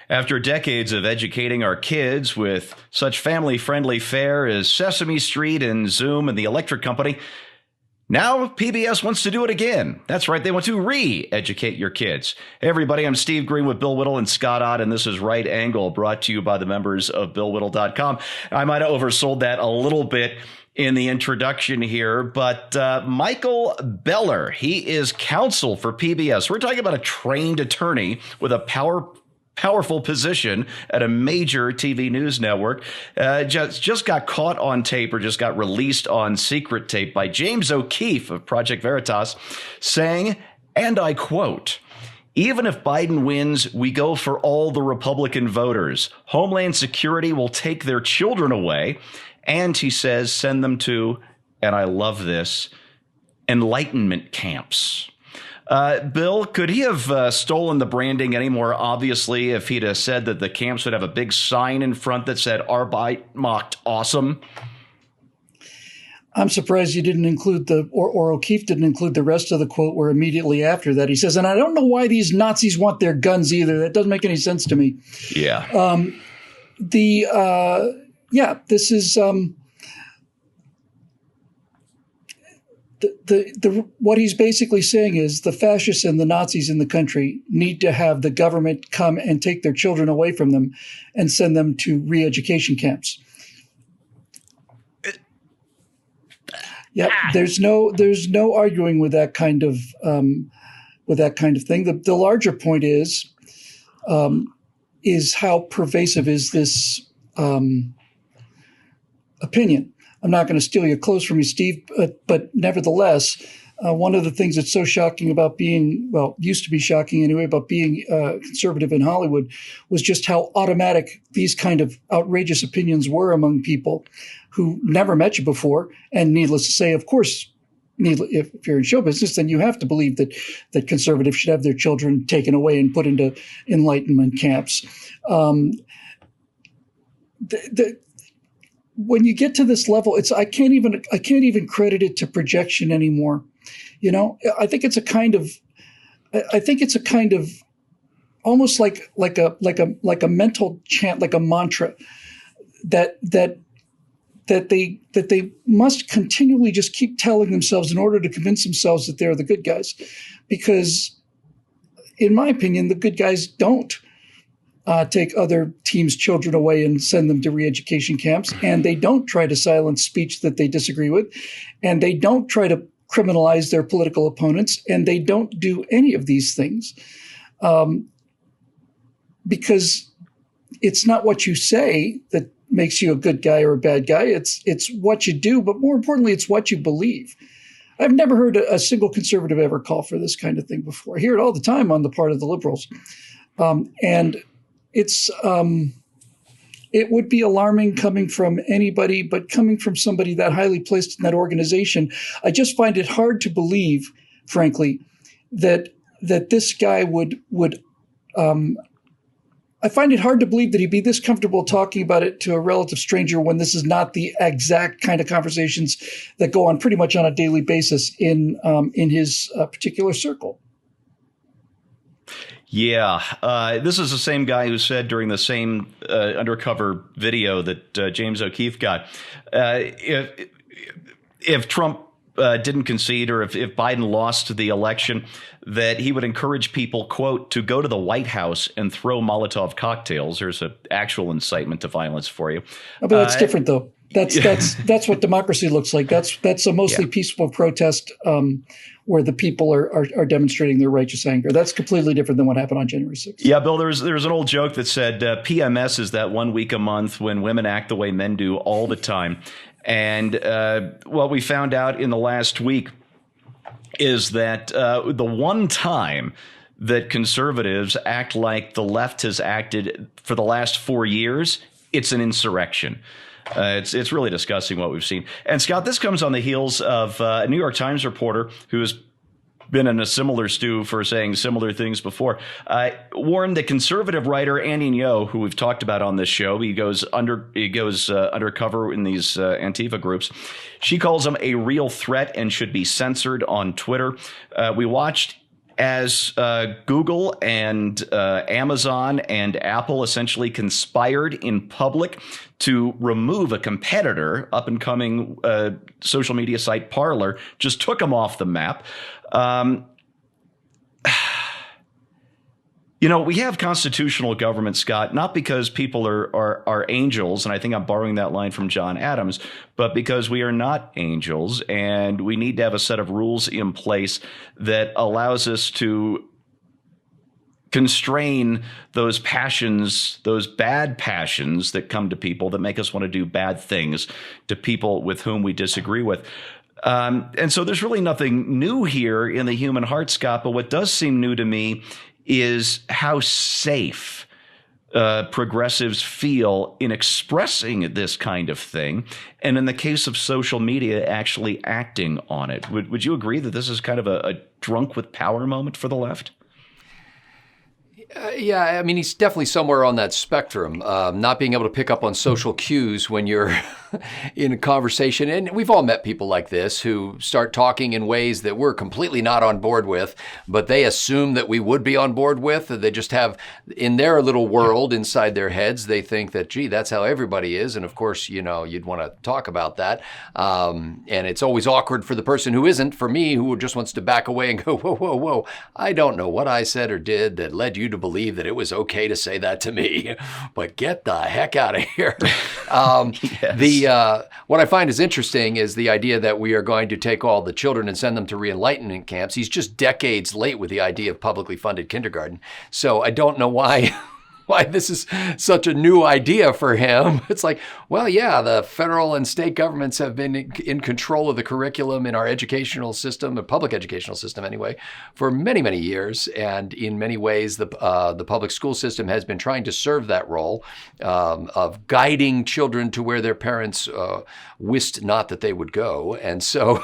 After decades of educating our kids with such family-friendly fare as Sesame Street and Zoom and the Electric Company, now PBS wants to do it again. That's right, they want to re-educate your kids. Hey everybody, I'm Steve Green with Bill Whittle and Scott Ott, and this is Right Angle, brought to you by the members of BillWhittle.com. I might have oversold that a little bit in the introduction here, but Michael Beller, he is counsel for PBS. We're talking about a trained attorney with a powerful position at a major TV news network, just got caught on tape, or just got released on secret tape by James O'Keefe of Project Veritas, saying, and I quote, "Even if Biden wins, we go for all the Republican voters. Homeland Security will take their children away." And he says, send them to, and I love this, Enlightenment camps. Bill, could he have stolen the branding any more obviously if he'd have said that the camps would have a big sign in front that said Arbeit macht awesome? I'm surprised you didn't include or O'Keefe didn't include the rest of the quote, where immediately after that he says, and I don't know why these Nazis want their guns either. That doesn't make any sense to me. Yeah. This is what he's basically saying is the fascists and the Nazis in the country need to have the government come and take their children away from them and send them to re-education camps. There's no arguing with that kind of thing. The larger point is how pervasive is this opinion. I'm not going to steal your clothes from you, Steve, but nevertheless, one of the things that's so shocking about used to be shocking anyway, about being conservative in Hollywood, was just how automatic these kind of outrageous opinions were among people who never met you before. And needless to say, of course, if you're in show business, then you have to believe that conservatives should have their children taken away and put into Enlightenment camps. When you get to this level, I can't even credit it to projection anymore. You know, I think it's a kind of almost like a mental chant, like a mantra that they must continually just keep telling themselves in order to convince themselves that they're the good guys. Because in my opinion, the good guys don't take other teams' children away and send them to re-education camps. And they don't try to silence speech that they disagree with. And they don't try to criminalize their political opponents. And they don't do any of these things. Because it's not what you say that makes you a good guy or a bad guy. It's what you do, but more importantly, it's what you believe. I've never heard a single conservative ever call for this kind of thing before. I hear it all the time on the part of the liberals. And it would be alarming coming from anybody, but coming from somebody that highly placed in that organization, I just find it hard to believe, frankly, that this guy would. I find it hard to believe that he'd be this comfortable talking about it to a relative stranger when this is not the exact kind of conversations that go on pretty much on a daily basis in his particular circle. Yeah, this is the same guy who said during the same undercover video that James O'Keefe got, if Trump didn't concede, or if Biden lost the election, that he would encourage people, quote, to go to the White House and throw Molotov cocktails. There's an actual incitement to violence for you. Oh, but that's different, though. That's what democracy looks like. That's a mostly peaceful protest where the people are demonstrating their righteous anger. That's completely different than what happened on January 6th. Yeah, Bill, there's an old joke that said PMS is that 1 week a month when women act the way men do all the time. And what we found out in the last week is that the one time that conservatives act like the left has acted for the last 4 years, it's an insurrection. It's really disgusting what we've seen. And Scott, this comes on the heels of a New York Times reporter who has been in a similar stew for saying similar things before, warned that conservative writer Andy Ngo, who we've talked about on this show, he goes undercover in these Antifa groups. She calls him a real threat and should be censored on Twitter. We watched as Google and Amazon and Apple essentially conspired in public to remove a competitor, up-and-coming social media site Parler, just took them off the map. We have constitutional government, Scott, not because people are angels, and I think I'm borrowing that line from John Adams, but because we are not angels, and we need to have a set of rules in place that allows us to constrain those passions, those bad passions that come to people that make us want to do bad things to people with whom we disagree with. And so there's really nothing new here in the human heart, Scott, but what does seem new to me is how safe progressives feel in expressing this kind of thing, and in the case of social media, actually acting on it. Would you agree that this is kind of a drunk with power moment for the left? Yeah, I mean, he's definitely somewhere on that spectrum, not being able to pick up on social cues when you're in a conversation. And we've all met people like this who start talking in ways that we're completely not on board with, but they assume that we would be on board with. They just have, in their little world inside their heads, they think that, gee, that's how everybody is. And of course, you'd want to talk about that. And it's always awkward for the person who isn't, for me, who just wants to back away and go, whoa, whoa, whoa. I don't know what I said or did that led you to believe that it was okay to say that to me, but get the heck out of here. Yes. What I find is interesting is the idea that we are going to take all the children and send them to re-enlightenment camps. He's just decades late with the idea of publicly funded kindergarten. So I don't know why this is such a new idea for him. It's like, well, yeah, the federal and state governments have been in control of the curriculum in our educational system, the public educational system anyway, for many, many years. And in many ways, the public school system has been trying to serve that role of guiding children to where their parents wist not that they would go. And so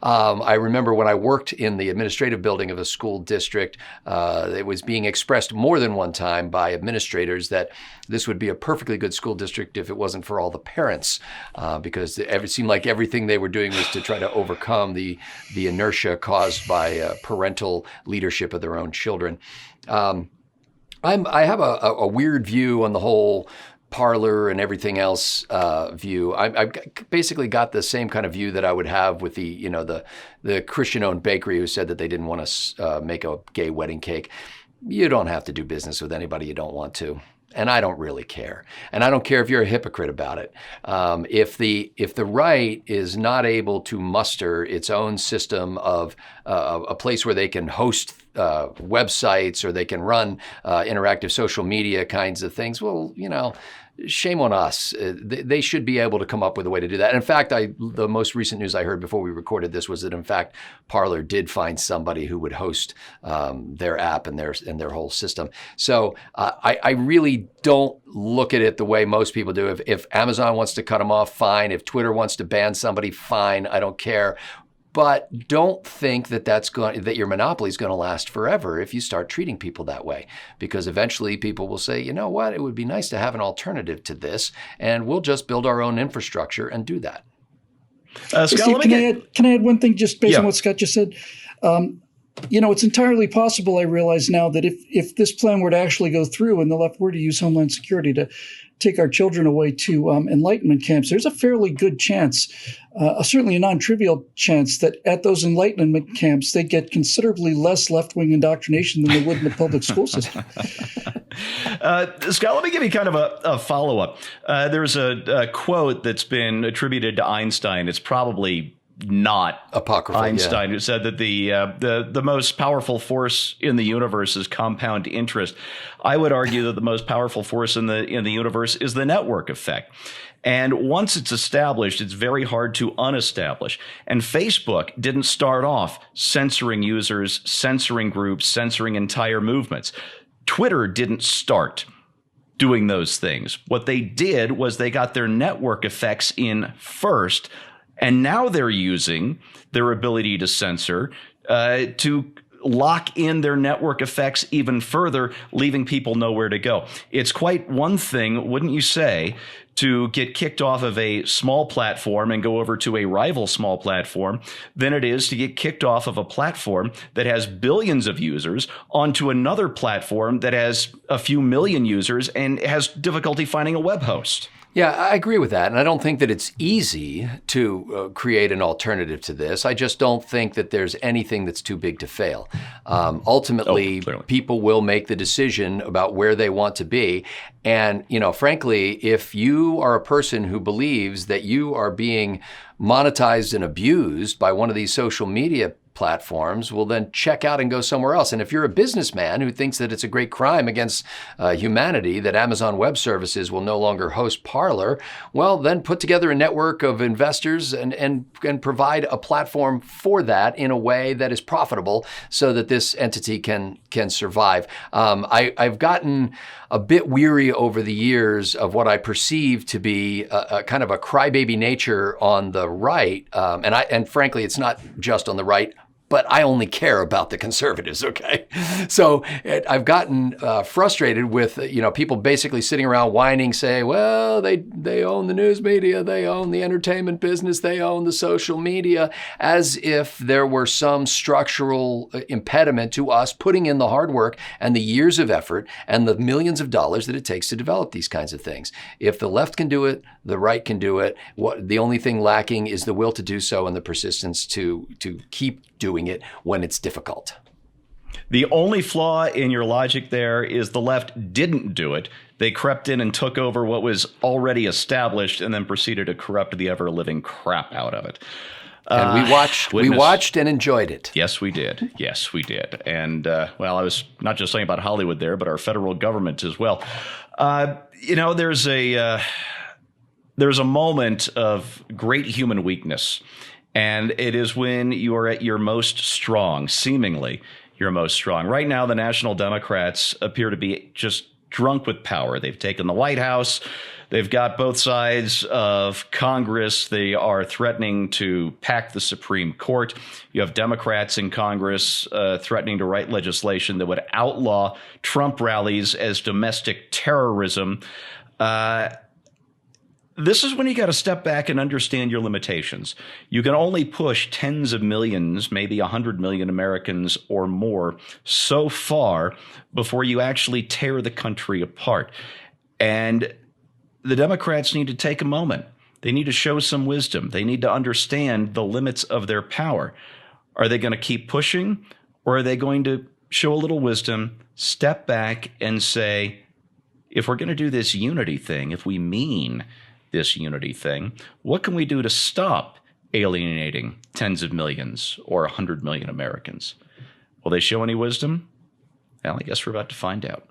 I remember when I worked in the administrative building of a school district, it was being expressed more than one time by administrators that this would be a perfectly good school district if it wasn't for all the parents, because it seemed like everything they were doing was to try to overcome the inertia caused by parental leadership of their own children. I have a weird view on the whole Parler and everything else view. I've basically got the same kind of view that I would have with the Christian-owned bakery who said that they didn't want to make a gay wedding cake. You don't have to do business with anybody you don't want to. And I don't really care. And I don't care if you're a hypocrite about it. If the right is not able to muster its own system of a place where they can host websites or they can run interactive social media kinds of things, well, shame on us. They should be able to come up with a way to do that. In fact, the most recent news I heard before we recorded this was that, in fact, Parler did find somebody who would host their app and their whole system. So I really don't look at it the way most people do. If Amazon wants to cut them off, fine. If Twitter wants to ban somebody, fine. I don't care. But don't think that your monopoly is going to last forever if you start treating people that way, because eventually people will say, you know what, it would be nice to have an alternative to this, and we'll just build our own infrastructure and do that. Scott, can I add one thing just based on what Scott just said? It's entirely possible, I realize now, that if this plan were to actually go through and the left were to use Homeland Security to take our children away to Enlightenment camps, there's a fairly good chance, certainly a non-trivial chance, that at those Enlightenment camps, they get considerably less left-wing indoctrination than they would in the public school system. Scott, let me give you kind of a follow-up. There's a quote that's been attributed to Einstein. It's probably not apocryphal. Einstein, who said that the most powerful force in the universe is compound interest. I would argue that the most powerful force in the universe is the network effect. And once it's established, it's very hard to unestablish. And Facebook didn't start off censoring users, censoring groups, censoring entire movements. Twitter didn't start doing those things. What they did was they got their network effects in first, and now they're using their ability to censor to lock in their network effects even further, leaving people nowhere to go. It's quite one thing, wouldn't you say, to get kicked off of a small platform and go over to a rival small platform than it is to get kicked off of a platform that has billions of users onto another platform that has a few million users and has difficulty finding a web host. Yeah, I agree with that. And I don't think that it's easy to create an alternative to this. I just don't think that there's anything that's too big to fail. Ultimately, people will make the decision about where they want to be. And, frankly, if you are a person who believes that you are being monetized and abused by one of these social media platforms, well, then check out and go somewhere else. And if you're a businessman who thinks that it's a great crime against humanity that Amazon Web Services will no longer host Parler, well, then put together a network of investors and provide a platform for that in a way that is profitable so that this entity can survive. I've gotten a bit weary over the years of what I perceive to be a kind of a crybaby nature on the right. And frankly, it's not just on the right, but I only care about the conservatives, okay? So I've gotten frustrated with, people basically sitting around whining, say, well, they own the news media, they own the entertainment business, they own the social media, as if there were some structural impediment to us putting in the hard work and the years of effort and the millions of dollars that it takes to develop these kinds of things. If the left can do it, the right can do it. The only thing lacking is the will to do so and the persistence to keep doing it when it's difficult. The only flaw in your logic there is the left didn't do it. They crept in and took over what was already established and then proceeded to corrupt the ever-living crap out of it. And we watched and enjoyed it. Yes, we did. Yes, we did. And, I was not just saying about Hollywood there, but our federal government as well. There's a moment of great human weakness. And it is when you are at your most strong, seemingly your most strong. Right now, the National Democrats appear to be just drunk with power. They've taken the White House. They've got both sides of Congress. They are threatening to pack the Supreme Court. You have Democrats in Congress threatening to write legislation that would outlaw Trump rallies as domestic terrorism. This is when you got to step back and understand your limitations. You can only push tens of millions, maybe 100 million Americans or more so far before you actually tear the country apart. And the Democrats need to take a moment. They need to show some wisdom. They need to understand the limits of their power. Are they going to keep pushing, or are they going to show a little wisdom, step back and say, if we're going to do this unity thing, if we mean this unity thing, what can we do to stop alienating tens of millions or 100 million Americans? Will they show any wisdom? Well, I guess we're about to find out.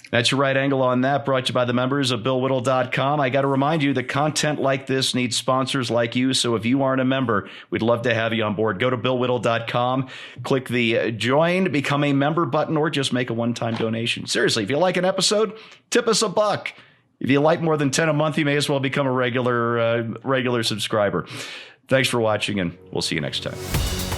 That's your right angle on that, brought to you by the members of BillWhittle.com. I got to remind you that content like this needs sponsors like you. So if you aren't a member, we'd love to have you on board. Go to BillWhittle.com, click the join, become a member button, or just make a one-time donation. Seriously, if you like an episode, tip us $1. If you like more than 10 a month, you may as well become a regular subscriber. Thanks for watching, and we'll see you next time.